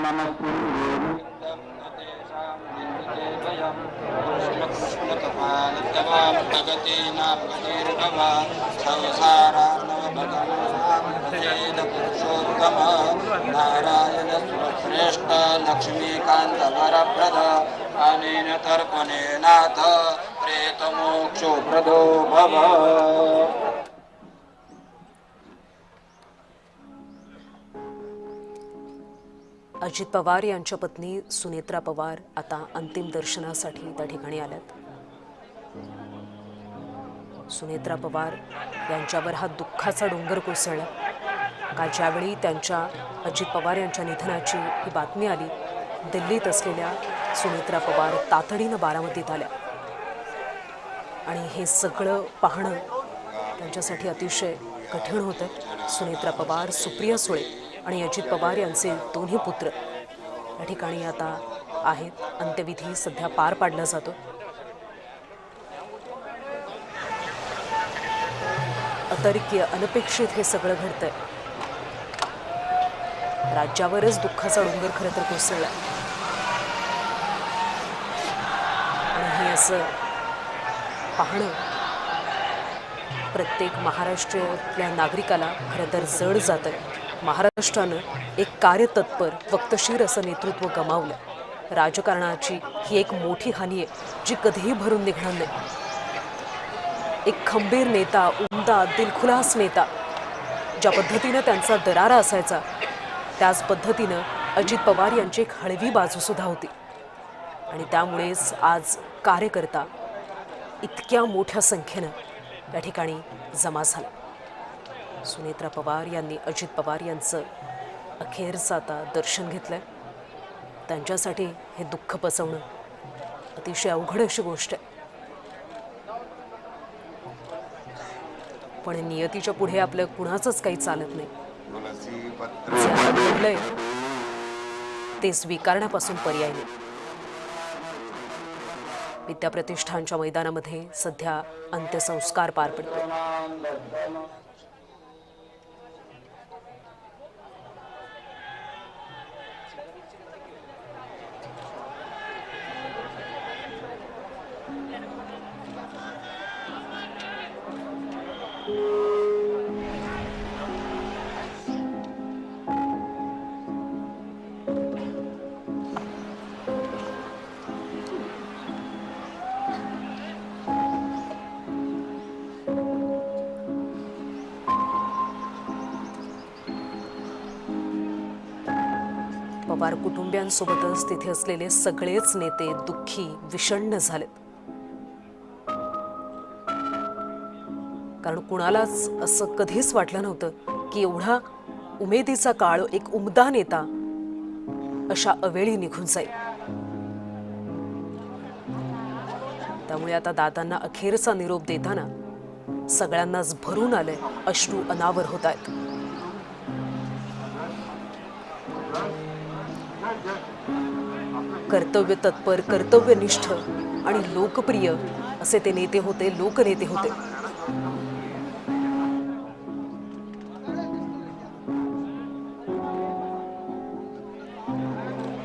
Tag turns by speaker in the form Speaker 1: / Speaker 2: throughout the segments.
Speaker 1: नारायण श्रेष्ठ लक्ष्मीकांत वरप्रद अनेन तर्पणेनाथ प्रेतमोक्षो प्रदो भव.
Speaker 2: अजित पवार यांच्या पत्नी सुनेत्रा पवार आता अंतिम दर्शनासाठी त्या ठिकाणी आल्यात. सुनेत्रा पवार यांच्यावर हा दुःखाचा डोंगर कोसळला का ज्यावेळी त्यांच्या अजित पवार यांच्या निधनाची ही बातमी आली. दिल्लीत असलेल्या सुनेत्रा पवार तातडीनं बारामतीत आल्या आणि हे सगळं पाहणं त्यांच्यासाठी अतिशय कठीण होतं. सुनेत्रा पवार, सुप्रिया सुळे आणि अजित पवार यांचे दोन्ही पुत्र या ठिकाणी आता आहेत. अंत्यविधी सध्या पार पाडला जातो. अतर्क्य, अनपेक्षित हे सगळं घडतंय. राज्यावरच दुःखाचा डोंगर खरं तर कोसळला आणि हे असं पाहणं प्रत्येक महाराष्ट्रातल्या नागरिकाला खरं तर जड जातंय. महाराष्ट्रानं एक कार्यतत्पर, वक्तशीर असं नेतृत्व गमावलं. राजकारणाची ही एक मोठी हानी आहे जी कधीही भरून निघणार नाही. एक खंबीर नेता, उमदा, दिलखुलास नेता, ज्या पद्धतीनं त्यांचा दरारा असायचा त्याच पद्धतीनं अजित पवार यांची एक हळवी बाजूसुद्धा होती आणि त्यामुळेच आज कार्यकर्ता इतक्या मोठ्या संख्येनं या ठिकाणी जमा झाला. सुनेत्रा पवार यांनी अजित पवार यांचं अखेरचं आता दर्शन घेतलंय. त्यांच्यासाठी हे दुःख पचवणं अतिशय अवघड अशी गोष्ट आहे. पण नियतीच्या पुढे आपलं कुणाचंच काही चालत नाही. जे आता घडलंय ते स्वीकारण्यापासून पर्याय नाही. विद्याप्रतिष्ठानच्या मैदानामध्ये सध्या अंत्यसंस्कार पार पडतो. पवार कुटुंबियांसोबतच तिथे असलेले सगळेच नेते दुःखी, विषण्ण झालेत. कारण कुणालाच असं कधीच वाटलं नव्हतं की एवढा उमेदीचा काळ एक उमदा नेता अशा अवेळी निघून जाईल. त्यामुळे आता दादांना अखेरचा निरोप देताना सगळ्यांनाच भरून आलंय. अश्रू अनावर होत आहेत. कर्तव्य तत्पर, कर्तव्यनिष्ठ आणि लोकप्रिय असे ते नेते होते, लोकनेते होते.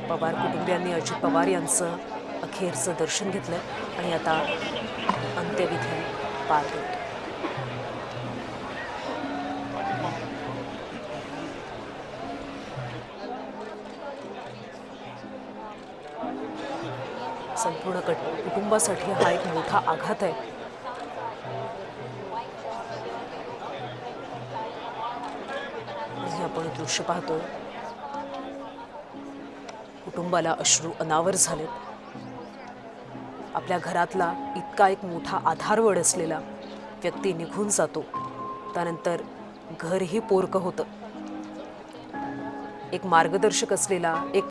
Speaker 2: पवार कुटुंबियांनी अजित पवार यांचं अखेरचं दर्शन घेतलं आणि आता अंत्यविधी पार पडतो. संपूर्ण कुटुंबासाठी हा एक मोठा आघात आहे. हे आपण दृश्य पाहतो. कुटुंबाला अश्रू अनावर झालेत. आपल्या घरातला इतका एक मोठा आधारवड असलेला व्यक्ती निघून जातो. त्यानंतर घरही पोरकं होतं. एक मार्गदर्शक असलेला, एक